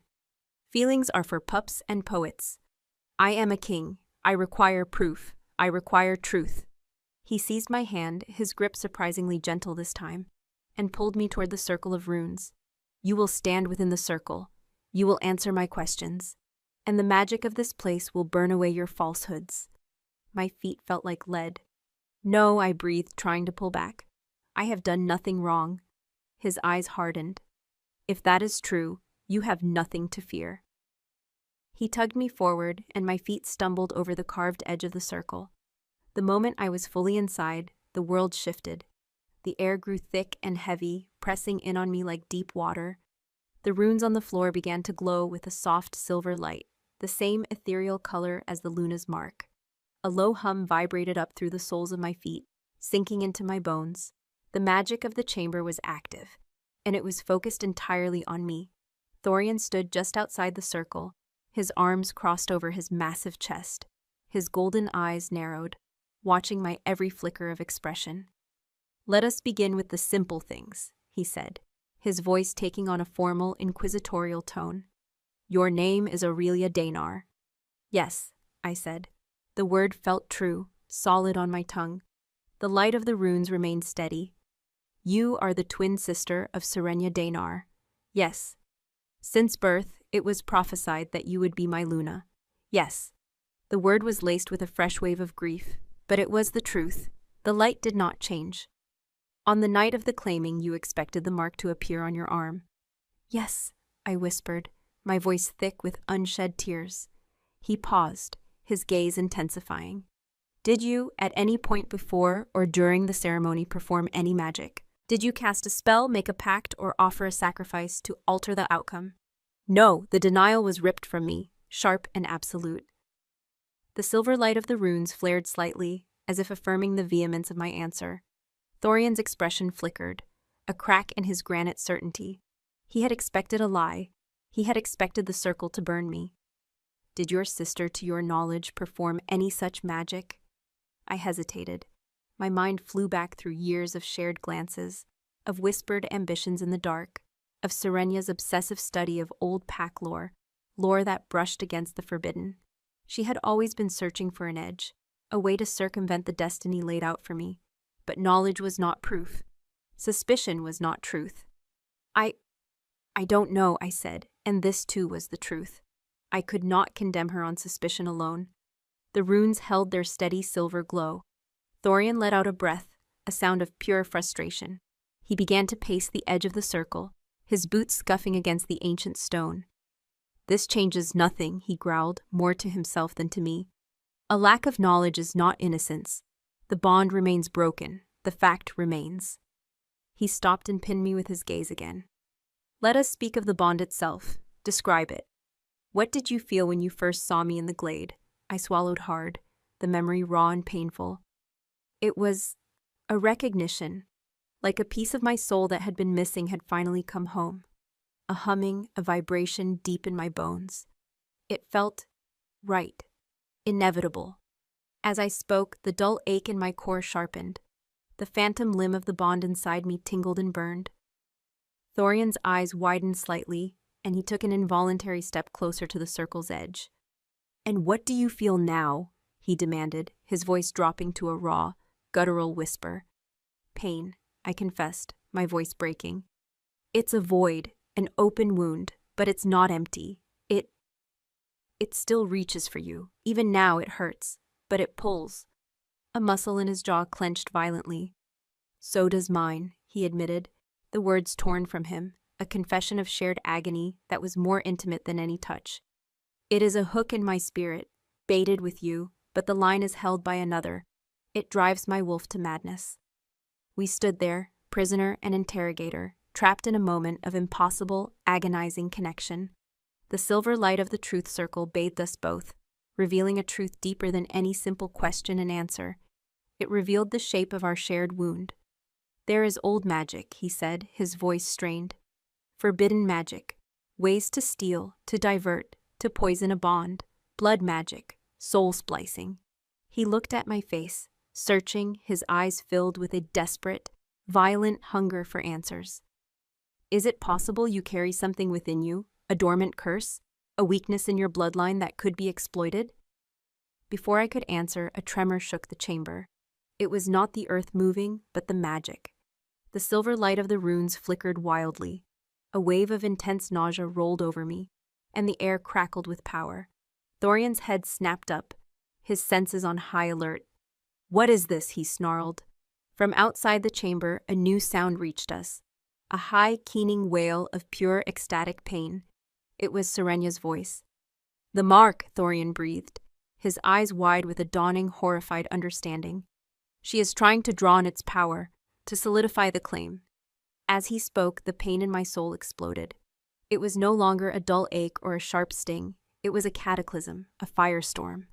"Feelings are for pups and poets. I am a king. I require proof. I require truth." He seized my hand, his grip surprisingly gentle this time, and pulled me toward the circle of runes. You will stand within the circle. You will answer my questions. And the magic of this place will burn away your falsehoods. My feet felt like lead. No, I breathed, trying to pull back. I have done nothing wrong. His eyes hardened. If that is true, you have nothing to fear. He tugged me forward, and my feet stumbled over the carved edge of the circle. The moment I was fully inside, the world shifted. The air grew thick and heavy, pressing in on me like deep water. The runes on the floor began to glow with a soft silver light, the same ethereal color as the luna's mark. A low hum vibrated up through the soles of my feet, sinking into my bones. The magic of the chamber was active, and it was focused entirely on me. Thorian stood just outside the circle, his arms crossed over his massive chest. His golden eyes narrowed, watching my every flicker of expression. "Let us begin with the simple things," he said, his voice taking on a formal, inquisitorial tone. "Your name is Aurelia Danar." "Yes," I said. The word felt true, solid on my tongue. The light of the runes remained steady. "You are the twin sister of Serenia Danar." "Yes." "Since birth, it was prophesied that you would be my Luna." "Yes." The word was laced with a fresh wave of grief, but it was the truth. The light did not change. "On the night of the claiming, you expected the mark to appear on your arm." "Yes," I whispered, my voice thick with unshed tears. He paused, his gaze intensifying. "Did you, at any point before or during the ceremony, perform any magic? Did you cast a spell, make a pact, or offer a sacrifice to alter the outcome?" "No," the denial was ripped from me, sharp and absolute. The silver light of the runes flared slightly, as if affirming the vehemence of my answer. Thorian's expression flickered, a crack in his granite certainty. He had expected a lie. He had expected the circle to burn me. "Did your sister, to your knowledge, perform any such magic?" I hesitated. My mind flew back through years of shared glances, of whispered ambitions in the dark, of Serenia's obsessive study of old pack lore, lore that brushed against the forbidden. She had always been searching for an edge, a way to circumvent the destiny laid out for me. But knowledge was not proof. Suspicion was not truth. I don't know," I said, and this too was the truth. I could not condemn her on suspicion alone. The runes held their steady silver glow. Thorian let out a breath, a sound of pure frustration. He began to pace the edge of the circle, his boots scuffing against the ancient stone. "This changes nothing," he growled, more to himself than to me. "A lack of knowledge is not innocence. The bond remains broken. The fact remains." He stopped and pinned me with his gaze again. "Let us speak of the bond itself. Describe it. What did you feel when you first saw me in the glade?" I swallowed hard, the memory raw and painful. It was a recognition, like a piece of my soul that had been missing had finally come home. A humming, a vibration deep in my bones. It felt right, inevitable. As I spoke, the dull ache in my core sharpened. The phantom limb of the bond inside me tingled and burned. Thorian's eyes widened slightly, and he took an involuntary step closer to the circle's edge. "And what do you feel now?" he demanded, his voice dropping to a raw, guttural whisper. "Pain," I confessed, my voice breaking. "It's a void, an open wound, but it's not empty. It still reaches for you. Even now it hurts, but it pulls." A muscle in his jaw clenched violently. "So does mine," he admitted, the words torn from him, a confession of shared agony that was more intimate than any touch. "It is a hook in my spirit, baited with you, but the line is held by another. It drives my wolf to madness." We stood there, prisoner and interrogator, trapped in a moment of impossible, agonizing connection. The silver light of the truth circle bathed us both, revealing a truth deeper than any simple question and answer. It revealed the shape of our shared wound. "There is old magic," he said, his voice strained. "Forbidden magic. Ways to steal, to divert, to poison a bond. Blood magic. Soul splicing." He looked at my face, searching, his eyes filled with a desperate, violent hunger for answers. "Is it possible you carry something within you, a dormant curse, a weakness in your bloodline that could be exploited?" Before I could answer, a tremor shook the chamber. It was not the earth moving, but the magic. The silver light of the runes flickered wildly. A wave of intense nausea rolled over me, and the air crackled with power. Thorian's head snapped up, his senses on high alert. "What is this?" he snarled. From outside the chamber, a new sound reached us. A high, keening wail of pure, ecstatic pain. It was Serenya's voice. "The mark," Thorian breathed, his eyes wide with a dawning, horrified understanding. "She is trying to draw on its power, to solidify the claim." As he spoke, the pain in my soul exploded. It was no longer a dull ache or a sharp sting. It was a cataclysm, a firestorm.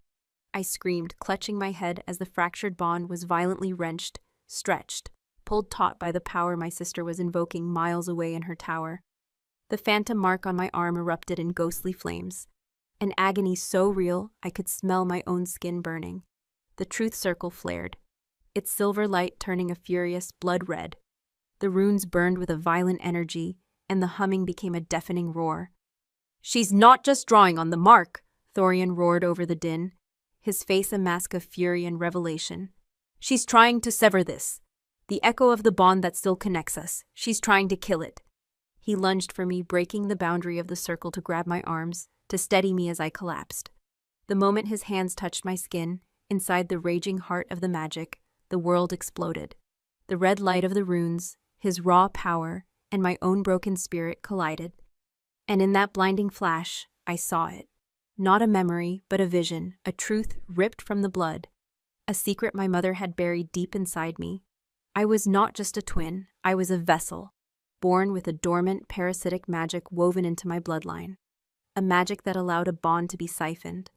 I screamed, clutching my head as the fractured bond was violently wrenched, stretched, pulled taut by the power my sister was invoking miles away in her tower. The phantom mark on my arm erupted in ghostly flames. An agony so real I could smell my own skin burning. The truth circle flared, its silver light turning a furious blood red. The runes burned with a violent energy, and the humming became a deafening roar. "She's not just drawing on the mark," Thorian roared over the din, his face a mask of fury and revelation. "She's trying to sever this. The echo of the bond that still connects us. She's trying to kill it." He lunged for me, breaking the boundary of the circle to grab my arms, to steady me as I collapsed. The moment his hands touched my skin, inside the raging heart of the magic, the world exploded. The red light of the runes, his raw power, and my own broken spirit collided. And in that blinding flash, I saw it. Not a memory, but a vision, a truth ripped from the blood. A secret my mother had buried deep inside me. I was not just a twin, I was a vessel, born with a dormant, parasitic magic woven into my bloodline. A magic that allowed a bond to be siphoned.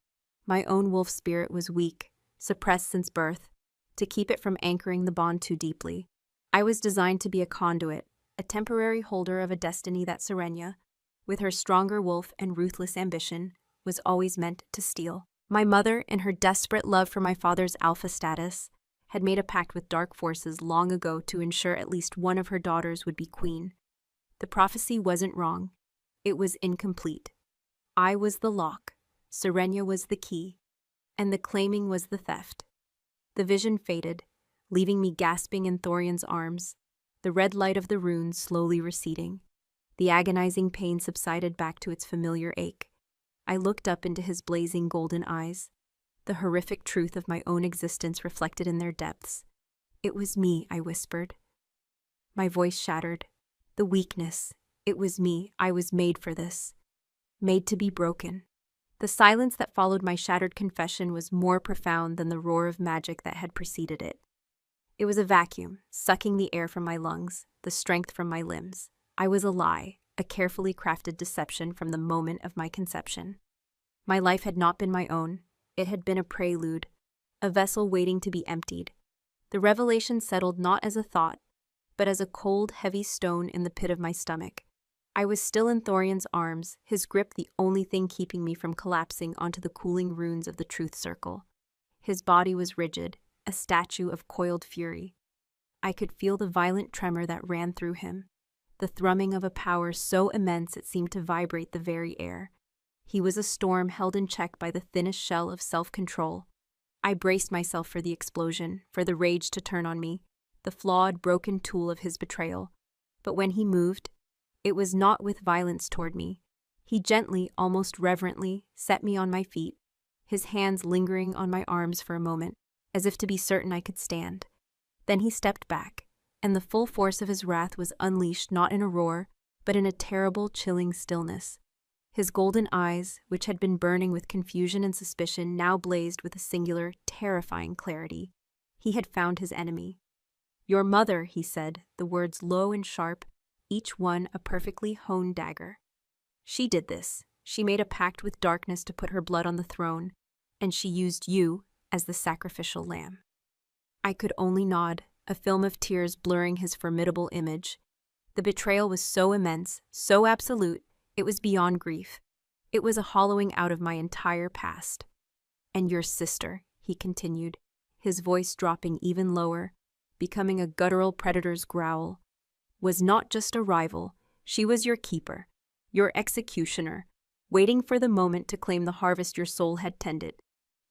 My own wolf spirit was weak, suppressed since birth, to keep it from anchoring the bond too deeply. I was designed to be a conduit, a temporary holder of a destiny that Serenia, with her stronger wolf and ruthless ambition, was always meant to steal. My mother, in her desperate love for my father's alpha status, had made a pact with dark forces long ago to ensure at least one of her daughters would be queen. The prophecy wasn't wrong. It was incomplete. I was the lock, Serenia was the key, and the claiming was the theft. The vision faded, leaving me gasping in Thorian's arms, the red light of the runes slowly receding. The agonizing pain subsided back to its familiar ache. I looked up into his blazing golden eyes, the horrific truth of my own existence reflected in their depths. "It was me," I whispered. My voice shattered. The weakness. It was me. I was made for this. Made to be broken. The silence that followed my shattered confession was more profound than the roar of magic that had preceded it. It was a vacuum, sucking the air from my lungs, the strength from my limbs. I was a lie, a carefully crafted deception from the moment of my conception. My life had not been my own. It had been a prelude, a vessel waiting to be emptied. The revelation settled not as a thought, but as a cold, heavy stone in the pit of my stomach. I was still in Thorian's arms, his grip the only thing keeping me from collapsing onto the cooling runes of the truth circle. His body was rigid, a statue of coiled fury. I could feel the violent tremor that ran through him, the thrumming of a power so immense it seemed to vibrate the very air. He was a storm held in check by the thinnest shell of self-control. I braced myself for the explosion, for the rage to turn on me, the flawed, broken tool of his betrayal. But when he moved, it was not with violence toward me. He gently, almost reverently, set me on my feet, his hands lingering on my arms for a moment, as if to be certain I could stand. Then he stepped back, and the full force of his wrath was unleashed not in a roar, but in a terrible, chilling stillness. His golden eyes, which had been burning with confusion and suspicion, now blazed with a singular, terrifying clarity. He had found his enemy. "Your mother," he said, the words low and sharp, each one a perfectly honed dagger. "She did this. She made a pact with darkness to put her blood on the throne, and she used you as the sacrificial lamb." I could only nod, a film of tears blurring his formidable image. The betrayal was so immense, so absolute, it was beyond grief. It was a hollowing out of my entire past. "And your sister," he continued, his voice dropping even lower, becoming a guttural predator's growl, "was not just a rival, she was your keeper, your executioner, waiting for the moment to claim the harvest your soul had tended."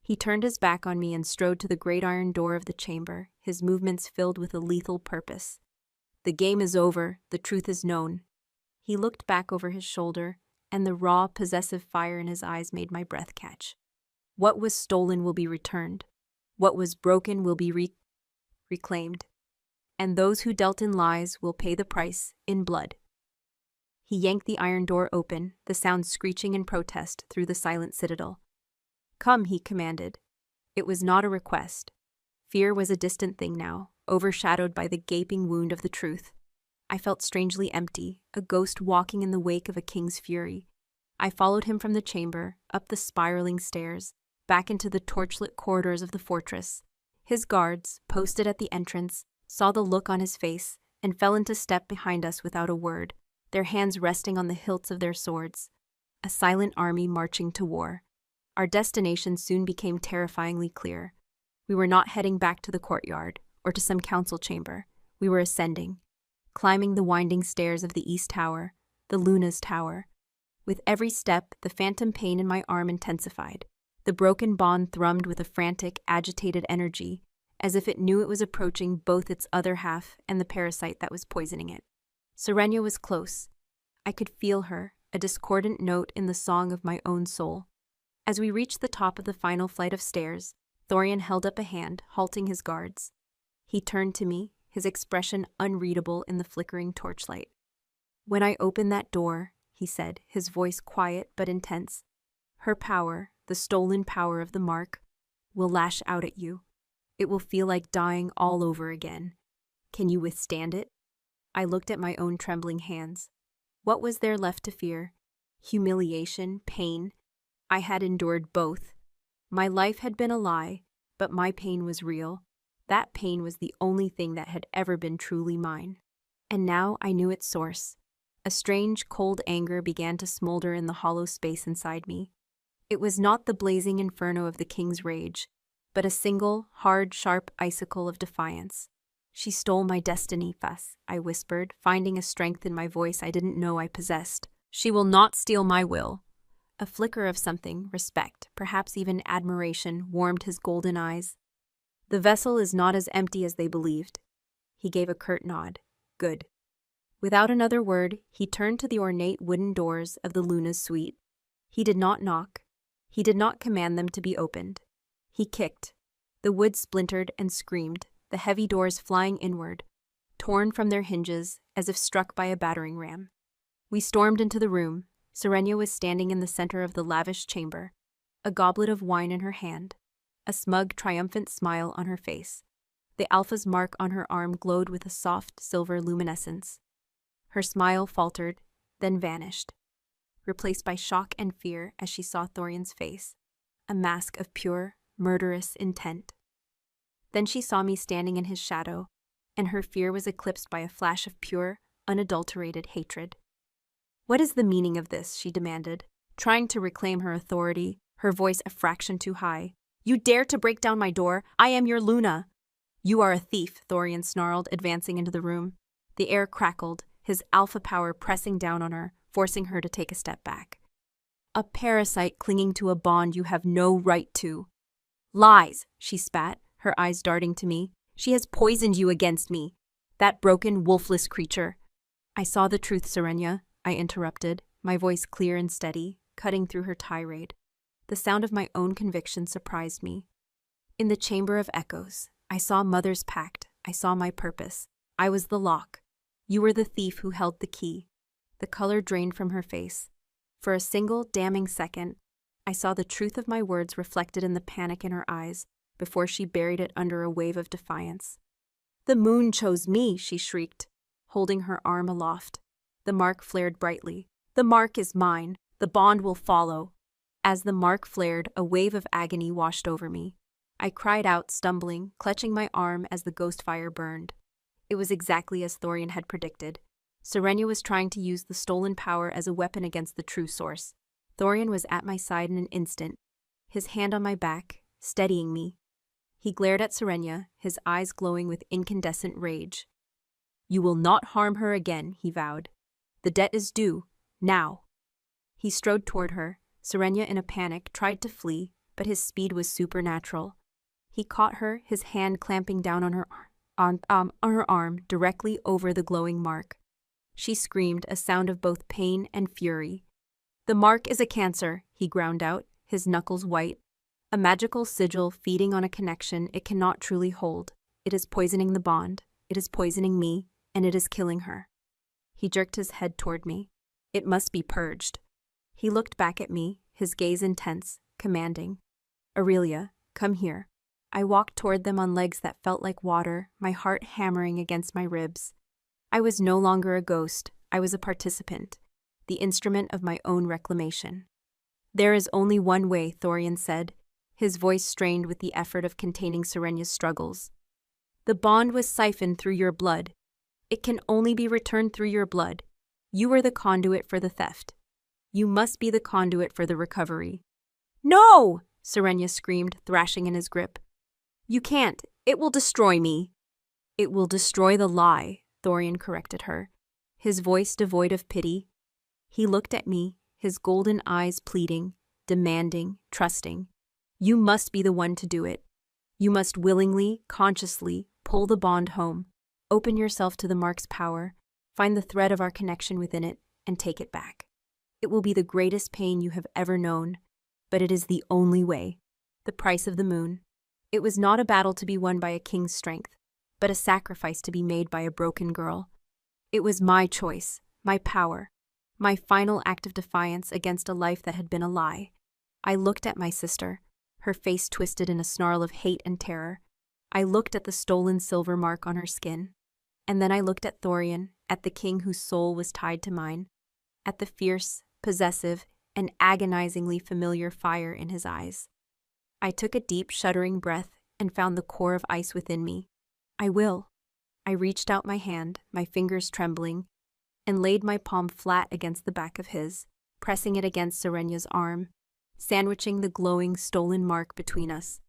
He turned his back on me and strode to the great iron door of the chamber, his movements filled with a lethal purpose. The game is over, the truth is known. He looked back over his shoulder, and the raw, possessive fire in his eyes made my breath catch. What was stolen will be returned. What was broken will be reclaimed. And those who dealt in lies will pay the price in blood. He yanked the iron door open, the sound screeching in protest through the silent citadel. Come, he commanded. It was not a request. Fear was a distant thing now, overshadowed by the gaping wound of the truth. I felt strangely empty, a ghost walking in the wake of a king's fury. I followed him from the chamber, up the spiraling stairs, back into the torchlit corridors of the fortress. His guards, posted at the entrance, saw the look on his face and fell into step behind us without a word, their hands resting on the hilts of their swords. A silent army marching to war. Our destination soon became terrifyingly clear. We were not heading back to the courtyard or to some council chamber. We were ascending, climbing the winding stairs of the East Tower, the Luna's Tower. With every step, the phantom pain in my arm intensified. The broken bond thrummed with a frantic, agitated energy, as if it knew it was approaching both its other half and the parasite that was poisoning it. Serenia was close. I could feel her, a discordant note in the song of my own soul. As we reached the top of the final flight of stairs, Thorian held up a hand, halting his guards. He turned to me, his expression unreadable in the flickering torchlight. When I open that door, he said, his voice quiet but intense, her power, the stolen power of the mark, will lash out at you. It will feel like dying all over again. Can you withstand it? I looked at my own trembling hands. What was there left to fear? Humiliation, pain? I had endured both. My life had been a lie, but my pain was real. That pain was the only thing that had ever been truly mine. And now I knew its source. A strange, cold anger began to smolder in the hollow space inside me. It was not the blazing inferno of the king's rage, but a single, hard, sharp icicle of defiance. She stole my destiny, Fess, I whispered, finding a strength in my voice I didn't know I possessed. She will not steal my will. A flicker of something, respect, perhaps even admiration, warmed his golden eyes. The vessel is not as empty as they believed. He gave a curt nod. Good. Without another word, he turned to the ornate wooden doors of the Luna's suite. He did not knock. He did not command them to be opened. He kicked. The wood splintered and screamed, the heavy doors flying inward, torn from their hinges as if struck by a battering ram. We stormed into the room. Serenia was standing in the center of the lavish chamber, a goblet of wine in her hand, a smug, triumphant smile on her face. The Alpha's mark on her arm glowed with a soft, silver luminescence. Her smile faltered, then vanished, replaced by shock and fear as she saw Thorian's face, a mask of pure, murderous intent. Then she saw me standing in his shadow, and her fear was eclipsed by a flash of pure, unadulterated hatred. What is the meaning of this? She demanded, trying to reclaim her authority, her voice a fraction too high. You dare to break down my door? I am your Luna. You are a thief, Thorian snarled, advancing into the room. The air crackled, his alpha power pressing down on her, forcing her to take a step back. A parasite clinging to a bond you have no right to. Lies, she spat, her eyes darting to me. She has poisoned you against me. That broken, wolfless creature. I saw the truth, Serenia, I interrupted, my voice clear and steady, cutting through her tirade. The sound of my own conviction surprised me. In the chamber of echoes, I saw Mother's pact. I saw my purpose. I was the lock. You were the thief who held the key. The color drained from her face. For a single, damning second, I saw the truth of my words reflected in the panic in her eyes before she buried it under a wave of defiance. The moon chose me, she shrieked, holding her arm aloft. The mark flared brightly. The mark is mine. The bond will follow. As the mark flared, a wave of agony washed over me. I cried out, stumbling, clutching my arm as the ghost fire burned. It was exactly as Thorian had predicted. Serenia was trying to use the stolen power as a weapon against the true source. Thorian was at my side in an instant, his hand on my back, steadying me. He glared at Serenia, his eyes glowing with incandescent rage. You will not harm her again, he vowed. The debt is due, now. He strode toward her. Serenia, in a panic, tried to flee, but his speed was supernatural. He caught her, his hand clamping down on her arm. on her arm directly over the glowing mark. She screamed, a sound of both pain and fury. "The mark is a cancer," he ground out, his knuckles white. "A magical sigil feeding on a connection it cannot truly hold. It is poisoning the bond, it is poisoning me, and it is killing her." He jerked his head toward me. "It must be purged." He looked back at me, his gaze intense, commanding. "Aurelia, come here." I walked toward them on legs that felt like water, my heart hammering against my ribs. I was no longer a ghost, I was a participant, the instrument of my own reclamation. "There is only one way," Thorian said, his voice strained with the effort of containing Serenya's struggles. "The bond was siphoned through your blood. It can only be returned through your blood. You were the conduit for the theft. You must be the conduit for the recovery." "No!" Serenya screamed, thrashing in his grip. "You can't. It will destroy me." "It will destroy the lie," Thorian corrected her, his voice devoid of pity. He looked at me, his golden eyes pleading, demanding, trusting. "You must be the one to do it. You must willingly, consciously, pull the bond home. Open yourself to the mark's power, find the thread of our connection within it, and take it back. It will be the greatest pain you have ever known, but it is the only way. The price of the moon. It was not a battle to be won by a king's strength, but a sacrifice to be made by a broken girl. It was my choice, my power, my final act of defiance against a life that had been a lie." I looked at my sister, her face twisted in a snarl of hate and terror. I looked at the stolen silver mark on her skin. And then I looked at Thorian, at the king whose soul was tied to mine, at the fierce, possessive, and agonizingly familiar fire in his eyes. I took a deep, shuddering breath and found the core of ice within me. "I will." I reached out my hand, my fingers trembling, and laid my palm flat against the back of his, pressing it against Serenya's arm, sandwiching the glowing, stolen mark between us.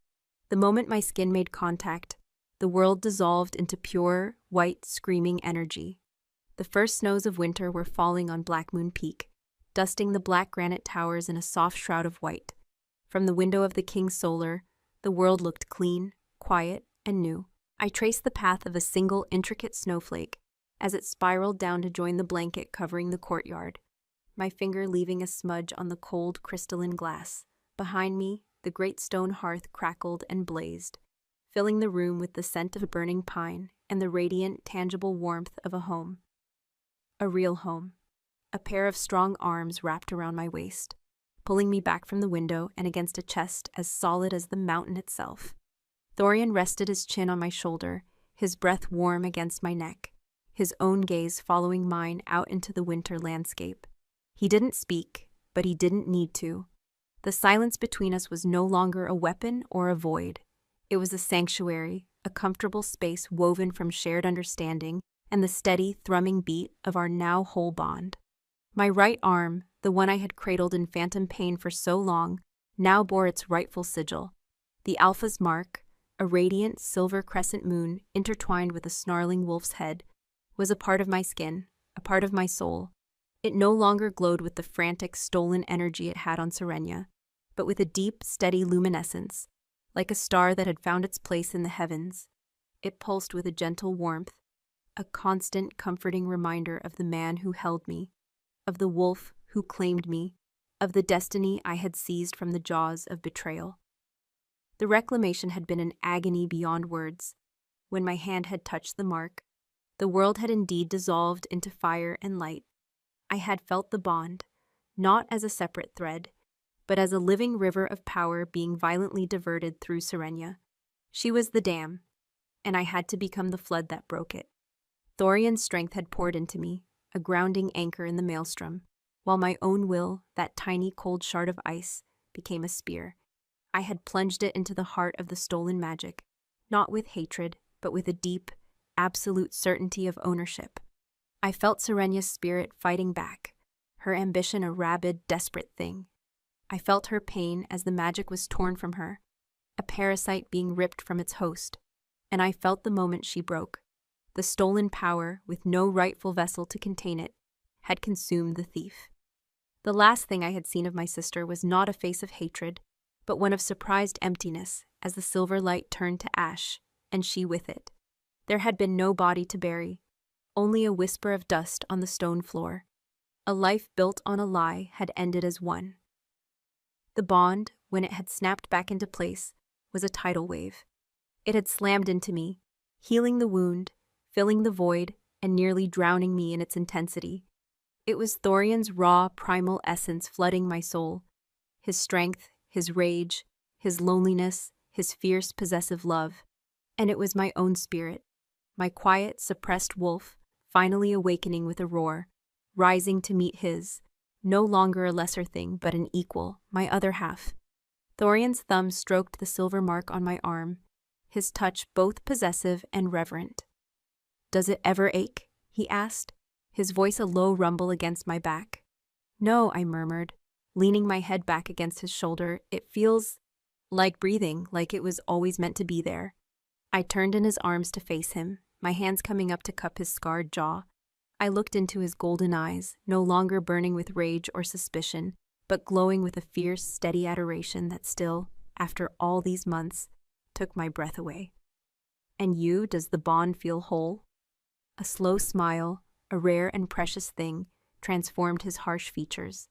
The moment my skin made contact, the world dissolved into pure, white, screaming energy. The first snows of winter were falling on Black Moon Peak, dusting the black granite towers in a soft shroud of white. From the window of the King's Solar, the world looked clean, quiet, and new. I traced the path of a single intricate snowflake as it spiraled down to join the blanket covering the courtyard, my finger leaving a smudge on the cold, crystalline glass. Behind me, the great stone hearth crackled and blazed, filling the room with the scent of burning pine and the radiant, tangible warmth of a home. A real home. A pair of strong arms wrapped around my waist, pulling me back from the window and against a chest as solid as the mountain itself. Thorian rested his chin on my shoulder, his breath warm against my neck, his own gaze following mine out into the winter landscape. He didn't speak, but he didn't need to. The silence between us was no longer a weapon or a void. It was a sanctuary, a comfortable space woven from shared understanding and the steady, thrumming beat of our now whole bond. My right arm, the one I had cradled in phantom pain for so long, now bore its rightful sigil. The Alpha's mark, a radiant silver crescent moon intertwined with a snarling wolf's head, was a part of my skin, a part of my soul. It no longer glowed with the frantic, stolen energy it had on Serenya, but with a deep, steady luminescence, like a star that had found its place in the heavens. It pulsed with a gentle warmth, a constant, comforting reminder of the man who held me, of the wolf who claimed me, of the destiny I had seized from the jaws of betrayal. The reclamation had been an agony beyond words. When my hand had touched the mark, the world had indeed dissolved into fire and light. I had felt the bond, not as a separate thread, but as a living river of power being violently diverted through Serenya. She was the dam, and I had to become the flood that broke it. Thorian's strength had poured into me, a grounding anchor in the maelstrom, while my own will, that tiny cold shard of ice, became a spear. I had plunged it into the heart of the stolen magic, not with hatred, but with a deep, absolute certainty of ownership. I felt Serenya's spirit fighting back, her ambition a rabid, desperate thing. I felt her pain as the magic was torn from her, a parasite being ripped from its host, and I felt the moment she broke. The stolen power, with no rightful vessel to contain it, had consumed the thief. The last thing I had seen of my sister was not a face of hatred, but one of surprised emptiness as the silver light turned to ash, and she with it. There had been no body to bury, only a whisper of dust on the stone floor. A life built on a lie had ended as one. The bond, when it had snapped back into place, was a tidal wave. It had slammed into me, healing the wound, filling the void, and nearly drowning me in its intensity. It was Thorian's raw, primal essence flooding my soul. His strength, his rage, his loneliness, his fierce, possessive love. And it was my own spirit, my quiet, suppressed wolf, finally awakening with a roar, rising to meet his, no longer a lesser thing but an equal, my other half. Thorian's thumb stroked the silver mark on my arm, his touch both possessive and reverent. "Does it ever ache?" he asked, his voice a low rumble against my back. "No," I murmured, leaning my head back against his shoulder. "It feels like breathing, like it was always meant to be there." I turned in his arms to face him, my hands coming up to cup his scarred jaw. I looked into his golden eyes, no longer burning with rage or suspicion, but glowing with a fierce, steady adoration that still, after all these months, took my breath away. "And you, does the bond feel whole?" A slow smile, a rare and precious thing, transformed his harsh features.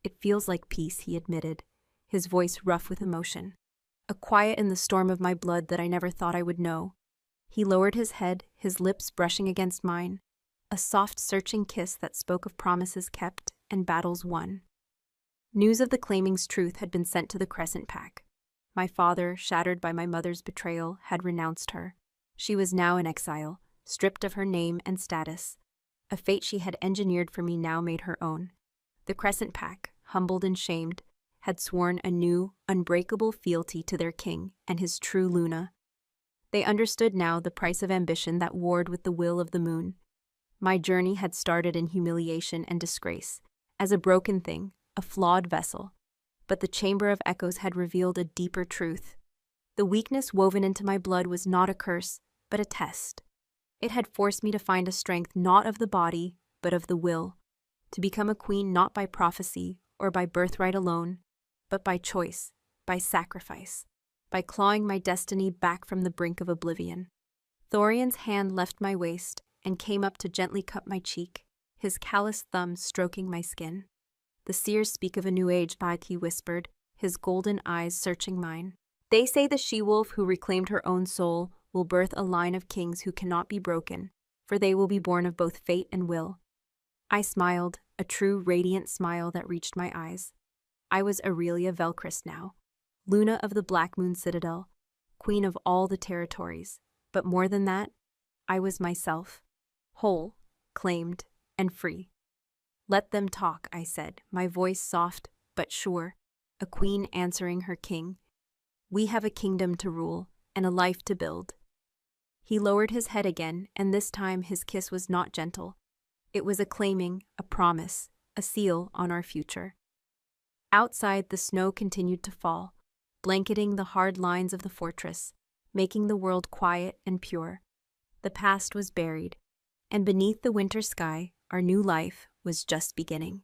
"It feels like peace," he admitted, his voice rough with emotion. A quiet in the storm of my blood that I never thought I would know. He lowered his head, his lips brushing against mine. A soft, searching kiss that spoke of promises kept and battles won. News of the claiming's truth had been sent to the Crescent Pack. My father, shattered by my mother's betrayal, had renounced her. She was now in exile, stripped of her name and status. A fate she had engineered for me now made her own. The Crescent Pack, humbled and shamed, had sworn a new, unbreakable fealty to their king and his true Luna. They understood now the price of ambition that warred with the will of the moon. My journey had started in humiliation and disgrace, as a broken thing, a flawed vessel. But the Chamber of Echoes had revealed a deeper truth. The weakness woven into my blood was not a curse, but a test. It had forced me to find a strength not of the body, but of the will, to become a queen not by prophecy or by birthright alone, but by choice, by sacrifice, by clawing my destiny back from the brink of oblivion. Thorian's hand left my waist and came up to gently cup my cheek, his calloused thumb stroking my skin. "The seers speak of a new age," he whispered, his golden eyes searching mine. "They say the she-wolf who reclaimed her own soul will birth a line of kings who cannot be broken, for they will be born of both fate and will." I smiled, a true radiant smile that reached my eyes. I was Aurelia Velchrist now, Luna of the Black Moon Citadel, queen of all the territories. But more than that, I was myself, whole, claimed, and free. "Let them talk," I said, my voice soft but sure, a queen answering her king. "We have a kingdom to rule and a life to build." He lowered his head again, and this time his kiss was not gentle. It was a claiming, a promise, a seal on our future. Outside, the snow continued to fall, blanketing the hard lines of the fortress, making the world quiet and pure. The past was buried, and beneath the winter sky, our new life was just beginning.